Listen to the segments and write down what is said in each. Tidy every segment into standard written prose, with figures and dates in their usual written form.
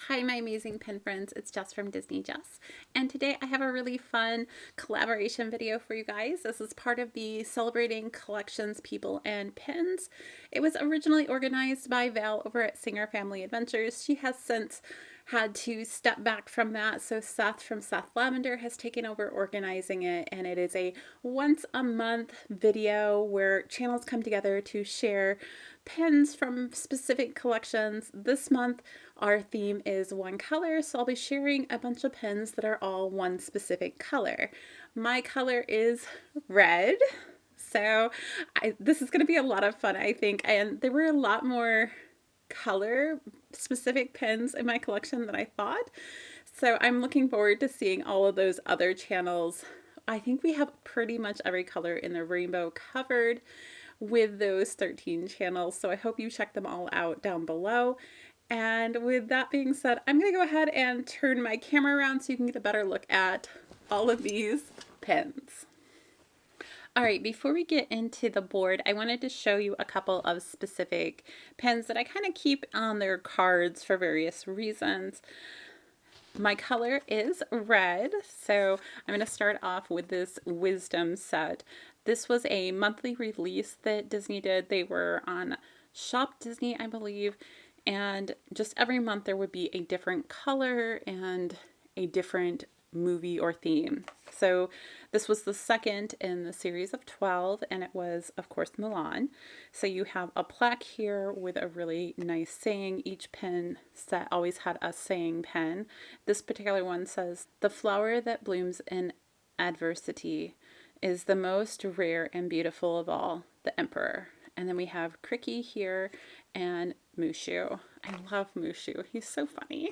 Hi, my amazing pen friends. It's Jess from Dizney Jess, and today I have a really fun collaboration video for you guys. This is part of the Celebrating Collections, People, and Pens. It was originally organized by Val over at Singer Family Adventures. She has since had to step back from that, so Seth from Lavender has taken over organizing it, and it is a once a month video where channels come together to share pens from specific collections. This month our theme is one color, so I'll be sharing a bunch of pens that are all one specific color. My color is red, so this is going to be a lot of fun, I think, and there were a lot more color specific pens in my collection than I thought, so I'm looking forward to seeing all of those other channels. I think we have pretty much every color in the rainbow covered with those 13 channels, so I hope you check them all out down below. And with that being said, I'm going to go ahead and turn my camera around so you can get a better look at all of these pens. Alright, before we get into the board, I wanted to show you a couple of specific pens that I kind of keep on their cards for various reasons. My color is red, so I'm going to start off with this Wisdom set. This was a monthly release that Disney did. They were on Shop Disney, I believe, and just every month there would be a different color and a different movie or theme. So this was the second in the series of 12, and it was, of course, Mulan. So you have a plaque here with a really nice saying. Each pen set always had a saying pen. This particular one says, "The flower that blooms in adversity is the most rare and beautiful of all, the Emperor." And then we have Cricky here and Mushu. I love Mushu. He's so funny.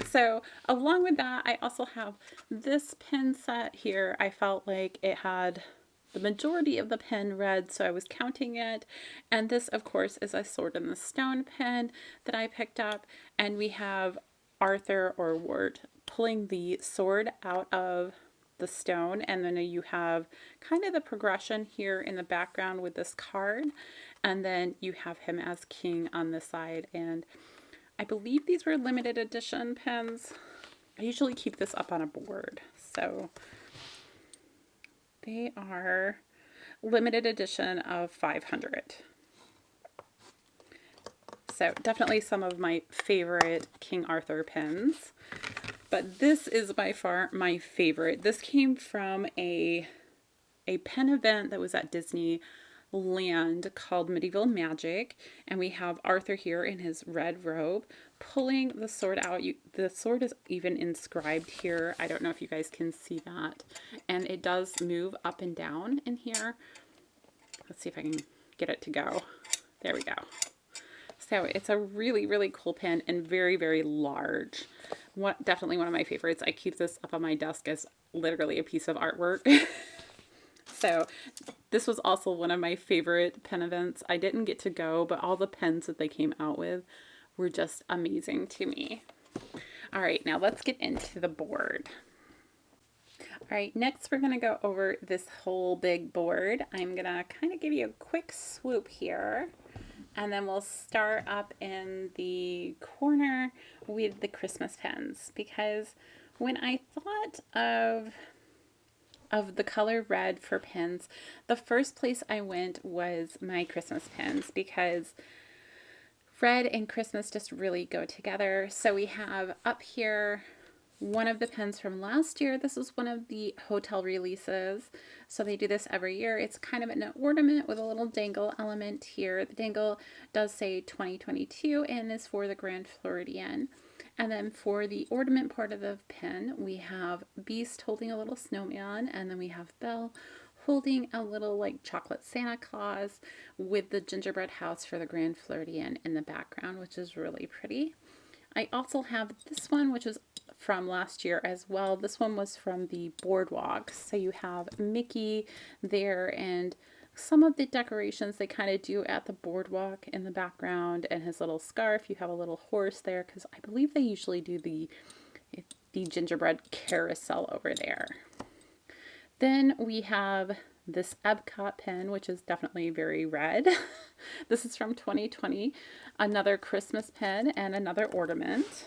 So along with that, I also have this pen set here. I felt like it had the majority of the pen red, so I was counting it. And this, of course, is a Sword in the Stone pen that I picked up. And we have Arthur or Wart pulling the sword out of the stone, and then you have kind of the progression here in the background with this card, and then you have him as king on the side. And I believe these were limited edition pens. I usually keep this up on a board, so they are limited edition of 500. So definitely some of my favorite King Arthur pens. But this is by far my favorite. This came from a pen event that was at Disneyland called Medieval Magic, and we have Arthur here in his red robe pulling the sword out. The sword is even inscribed here. I don't know if you guys can see that, and it does move up and down in here. Let's see if I can get it to go. There we go. So it's a really, really cool pen and very, very large. Definitely one of my favorites. I keep this up on my desk as literally a piece of artwork. So this was also one of my favorite pen events. I didn't get to go, but all the pens that they came out with were just amazing to me. All right, now let's get into the board. All right, next we're going to go over this whole big board. I'm going to kind of give you a quick swoop here. And then we'll start up in the corner with the Christmas pens, because when I thought of the color red for pens, the first place I went was my Christmas pens, because red and Christmas just really go together. So we have up here one of the pens from last year. This was one of the hotel releases. So they do this every year. It's kind of an ornament with a little dangle element here. The dangle does say 2022 and is for the Grand Floridian. And then for the ornament part of the pen, we have Beast holding a little snowman, and then we have Belle holding a little like chocolate Santa Claus with the gingerbread house for the Grand Floridian in the background, which is really pretty. I also have this one, which is from last year as well. This one was from the boardwalk. So you have Mickey there and some of the decorations they kind of do at the boardwalk in the background, and his little scarf. You have a little horse there because I believe they usually do the gingerbread carousel over there. Then we have this Epcot pen, which is definitely very red. This is from 2020. Another Christmas pen and another ornament.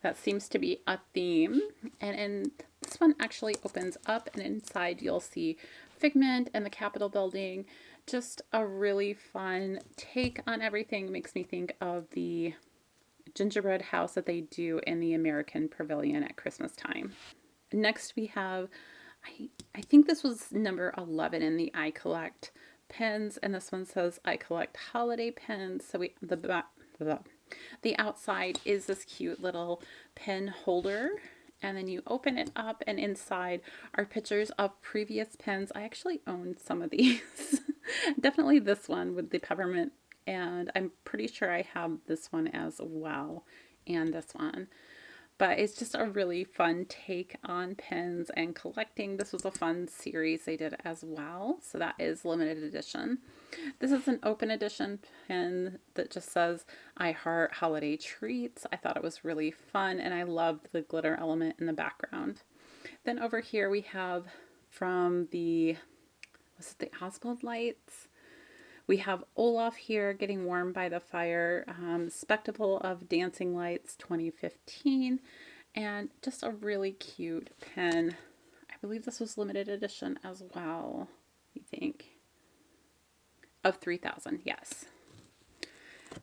That seems to be a theme. And this one actually opens up, and inside you'll see Figment and the Capitol building. Just a really fun take on everything. Makes me think of the gingerbread house that they do in the American Pavilion at Christmas time. Next we have, I think this was number 11 in the I Collect pens, and this one says I Collect Holiday Pens. So the outside is this cute little pen holder, and then you open it up, and inside are pictures of previous pens. I actually own some of these. Definitely this one with the peppermint, and I'm pretty sure I have this one as well, and this one. But it's just a really fun take on pens and collecting. This was a fun series they did as well. So that is limited edition. This is an open edition pen that just says, I heart holiday treats. I thought it was really fun, and I loved the glitter element in the background. Then over here we have from the, was it the Oswald lights? We have Olaf here getting warm by the fire, Spectacle of Dancing Lights 2015, and just a really cute pen. I believe this was limited edition as well, I think. Of 3,000, yes.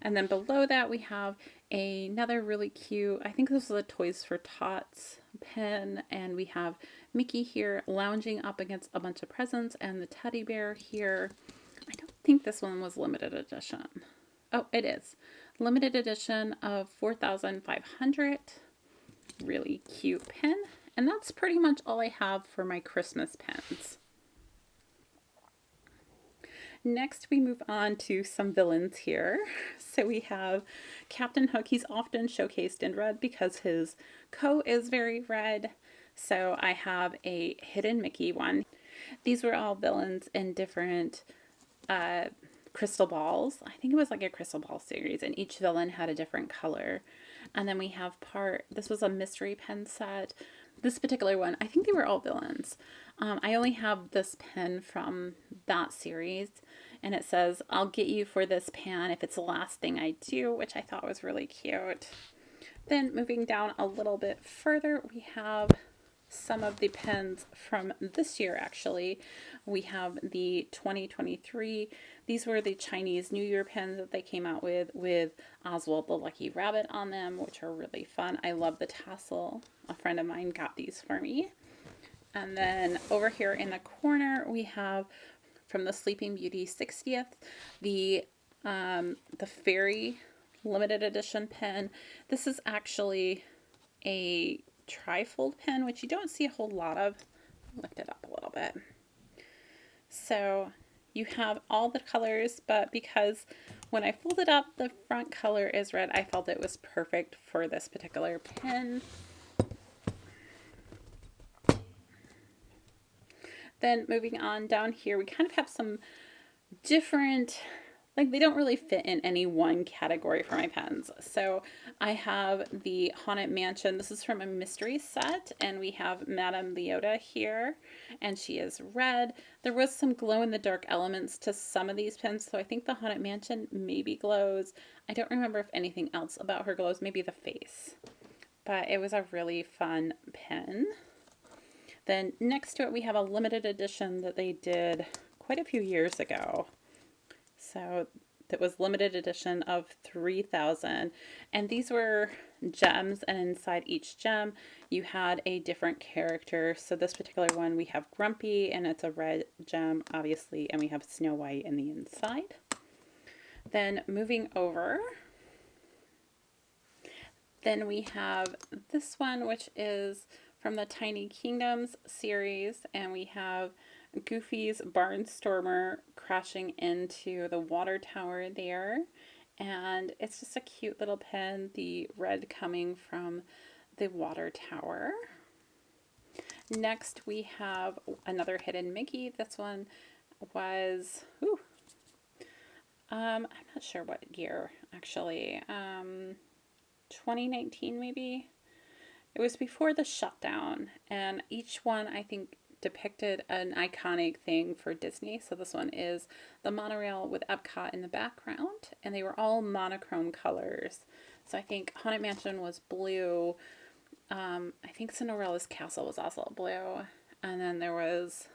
And then below that we have another really cute, I think this was a Toys for Tots pen, and we have Mickey here lounging up against a bunch of presents, and the teddy bear here. I don't think this one was limited edition. Oh, it is. Limited edition of 4,500. Really cute pen. And that's pretty much all I have for my Christmas pens. Next, we move on to some villains here. So we have Captain Hook. He's often showcased in red because his coat is very red. So I have a Hidden Mickey one. These were all villains in different crystal balls. I think it was like a crystal ball series, and each villain had a different color. And then we have this was a mystery pen set. This particular one, I think they were all villains. I only have this pen from that series, and it says, I'll get you for this pen if it's the last thing I do, which I thought was really cute. Then moving down a little bit further, we have some of the pens from this year. Actually, we have the 2023. These were the Chinese New Year pens that they came out with Oswald the Lucky Rabbit on them, which are really fun. I love the tassel. A friend of mine got these for me. And then over here in the corner we have from the Sleeping Beauty 60th the fairy limited edition pen. This is actually a trifold pen, which you don't see a whole lot of. Lift it up a little bit. So you have all the colors, but because when I fold it up, the front color is red, I felt it was perfect for this particular pen. Then moving on down here, we kind of have some different, like they don't really fit in any one category for my pens. So I have the Haunted Mansion. This is from a mystery set, and we have Madame Leota here, and she is red. There was some glow-in-the-dark elements to some of these pens, so I think the Haunted Mansion maybe glows. I don't remember if anything else about her glows, maybe the face. But it was a really fun pen. Then next to it, we have a limited edition that they did quite a few years ago. So that was limited edition of 3,000. And these were gems, and inside each gem, you had a different character. So this particular one, we have Grumpy, and it's a red gem, obviously, and we have Snow White in the inside. Then moving over, then we have this one, which is from the Tiny Kingdoms series, and we have Goofy's Barnstormer crashing into the water tower there, and it's just a cute little pen, the red coming from the water tower. Next we have another Hidden Mickey. This one was, I'm not sure what year actually, 2019 maybe. It was before the shutdown, and each one I think depicted an iconic thing for Disney. So this one is the monorail with Epcot in the background, and they were all monochrome colors. So I think Haunted Mansion was blue. I think Cinderella's Castle was also blue. And then there was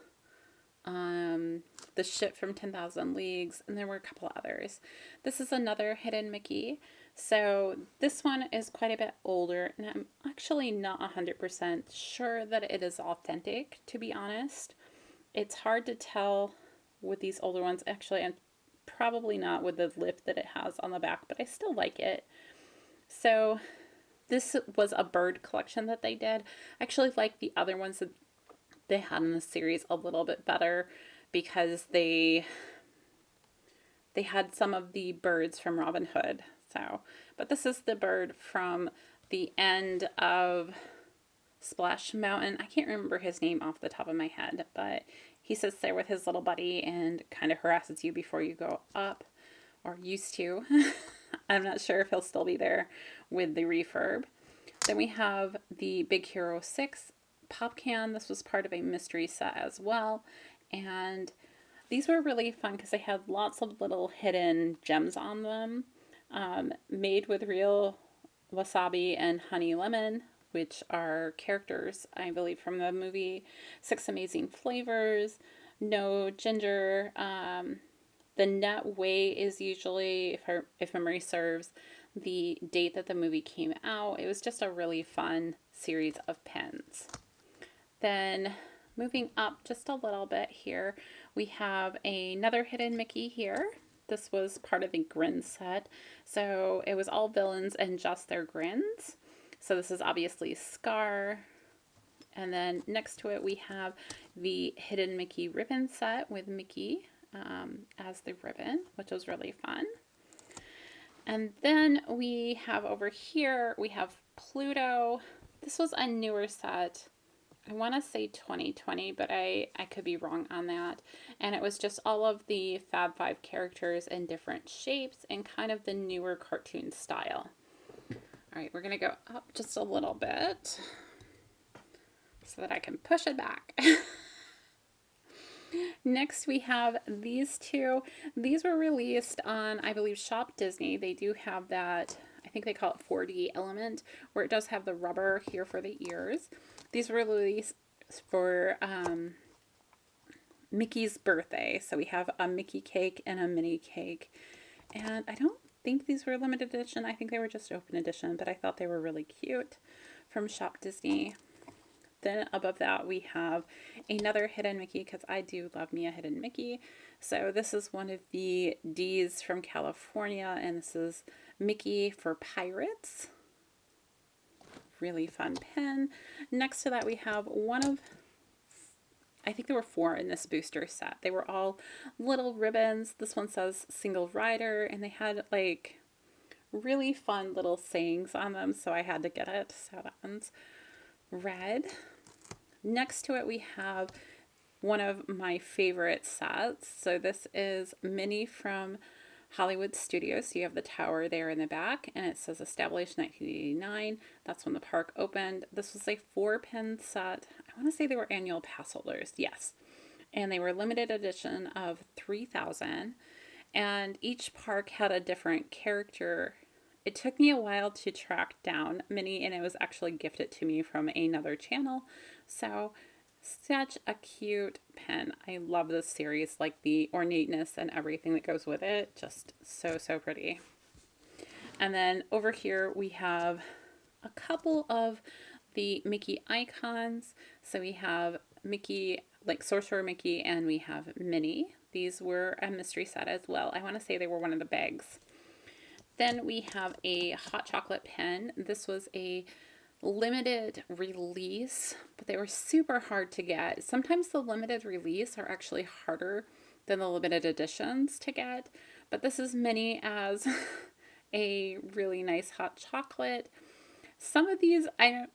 the ship from 10,000 Leagues, and there were a couple others. This is another hidden Mickey. So this one is quite a bit older, and I'm actually not 100% sure that it is authentic, to be honest. It's hard to tell with these older ones. Actually, and probably not with the lip that it has on the back, but I still like it. So this was a bird collection that they did. I actually like the other ones that they had in the series a little bit better because they had some of the birds from Robin Hood. So, but this is the bird from the end of Splash Mountain. I can't remember his name off the top of my head, but he sits there with his little buddy and kind of harasses you before you go up, or used to. I'm not sure if he'll still be there with the refurb. Then we have the Big Hero 6 pop can. This was part of a mystery set as well. And these were really fun because they had lots of little hidden gems on them. Made with real wasabi and honey lemon, which are characters, I believe, from the movie 6 Amazing Flavors. No ginger. The net weight is usually, if memory serves, the date that the movie came out. It was just a really fun series of pens. Then moving up just a little bit here, we have another hidden Mickey here. This was part of the Grin set. So it was all villains and just their grins. So this is obviously Scar. And then next to it we have the hidden Mickey ribbon set with Mickey as the ribbon, which was really fun. And then we have over here, we have Pluto. This was a newer set. I want to say 2020, but I could be wrong on that. And it was just all of the Fab 5 characters in different shapes and kind of the newer cartoon style. All right, we're going to go up just a little bit so that I can push it back. Next, we have these two. These were released on, I believe, Shop Disney. They do have that, I think they call it 4D element, where it does have the rubber here for the ears. These were released for Mickey's birthday. So we have a Mickey cake and a mini cake. And I don't think these were limited edition. I think they were just open edition, but I thought they were really cute from Shop Disney. Then above that, we have another hidden Mickey, because I do love me a hidden Mickey. So this is one of the D's from California, and this is Mickey for Pirates. Really fun pen. Next to that, we have one of, I think there were 4 in this booster set. They were all little ribbons. This one says single rider, and they had like really fun little sayings on them, so I had to get it. So that one's red. Next to it, we have one of my favorite sets. So this is Minnie from Hollywood Studios. So you have the tower there in the back, and it says established 1989. That's when the park opened. This was a 4-pen set. I want to say they were annual pass holders. Yes. And they were limited edition of 3,000. And each park had a different character. It took me a while to track down Minnie, and it was actually gifted to me from another channel. So such a cute pen. I love this series, like the ornateness and everything that goes with it. Just so, so pretty. And then over here we have a couple of the Mickey icons. So we have Mickey, like Sorcerer Mickey, and we have Minnie. These were a mystery set as well. I want to say they were one of the bags. Then we have a hot chocolate pen. This was a limited release, but they were super hard to get. Sometimes the limited release are actually harder than the limited editions to get, but this is Minnie as a really nice hot chocolate. Some of these, I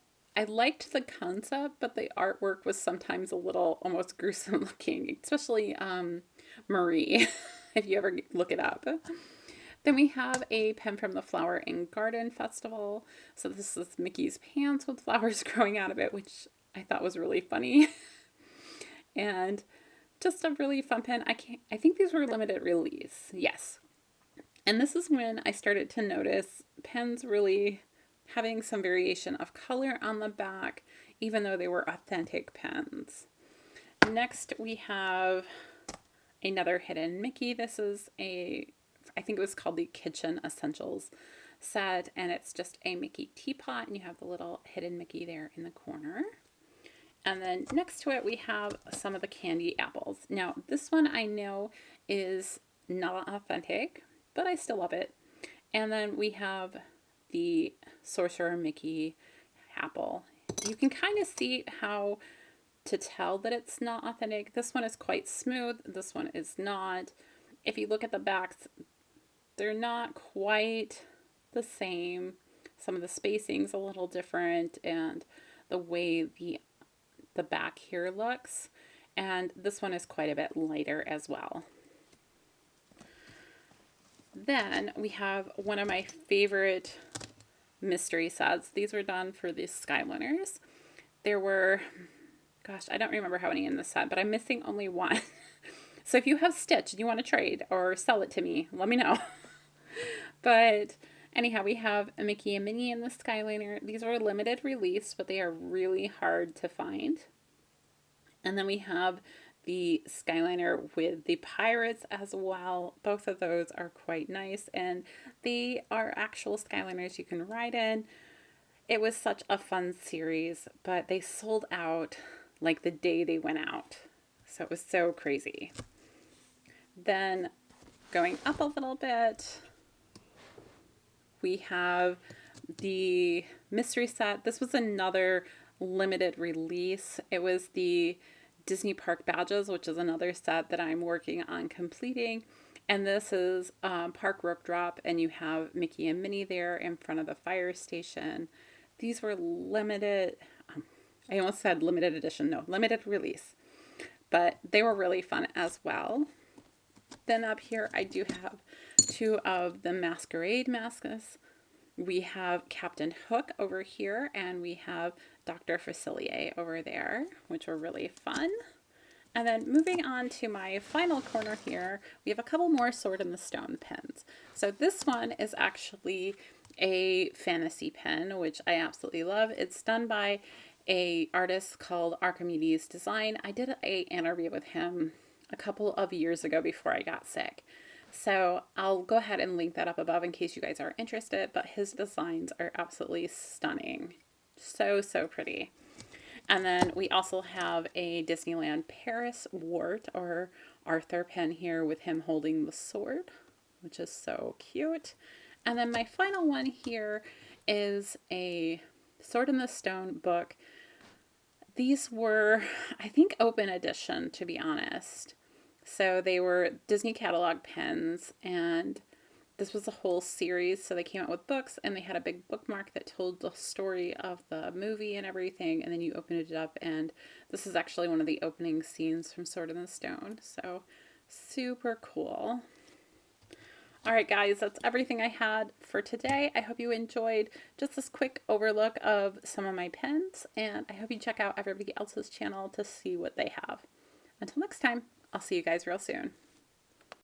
liked the concept, but the artwork was sometimes a little almost gruesome looking, especially Marie, if you ever look it up. Then we have a pen from the Flower and Garden Festival. So this is Mickey's pants with flowers growing out of it, which I thought was really funny. and just a really fun pen. I think these were limited release. Yes. And this is when I started to notice pens really having some variation of color on the back, even though they were authentic pens. Next, we have another hidden Mickey. This is I think it was called the Kitchen Essentials set, and it's just a Mickey teapot, and you have the little hidden Mickey there in the corner. And then next to it, we have some of the candy apples. Now, this one I know is not authentic, but I still love it. And then we have the Sorcerer Mickey apple. You can kind of see how to tell that it's not authentic. This one is quite smooth. This one is not. If you look at the backs, they're not quite the same. Some of the spacing's a little different, and the way the back here looks. And this one is quite a bit lighter as well. Then we have one of my favorite mystery sets. These were done for the Skyliners. There were, gosh, I don't remember how many in this set, but I'm missing only one. So if you have Stitch and you want to trade or sell it to me, let me know. But anyhow, we have a Mickey and Minnie in the Skyliner. These were limited release, but they are really hard to find. And then we have the Skyliner with the pirates as well. Both of those are quite nice, and they are actual Skyliners you can ride in. It was such a fun series, but they sold out like the day they went out. So it was so crazy. Then going up a little bit, we have the mystery set. This was another limited release. It was the Disney Park Badges, which is another set that I'm working on completing. And this is Park Rope Drop, and you have Mickey and Minnie there in front of the fire station. These were limited, I almost said limited edition, no, limited release. But they were really fun as well. Then up here, I do have two of the Masquerade masks. We have Captain Hook over here, and we have Dr. Facilier over there, which were really fun. And then moving on to my final corner here, we have a couple more Sword in the Stone pens. So this one is actually a fantasy pen, which I absolutely love. It's done by an artist called Archimedes Design. I did an interview with him a couple of years ago before I got sick. So I'll go ahead and link that up above in case you guys are interested, but his designs are absolutely stunning. So, so pretty. And then we also have a Disneyland Paris wart or Arthur pen here with him holding the sword, which is so cute. And then my final one here is a Sword in the Stone book. These were, I think, open edition, to be honest. So they were Disney catalog pens, and this was a whole series. So they came out with books, and they had a big bookmark that told the story of the movie and everything. And then you opened it up, and this is actually one of the opening scenes from Sword in the Stone. So super cool. All right, guys, that's everything I had for today. I hope you enjoyed just this quick overlook of some of my pens, and I hope you check out everybody else's channel to see what they have. Until next time, I'll see you guys real soon.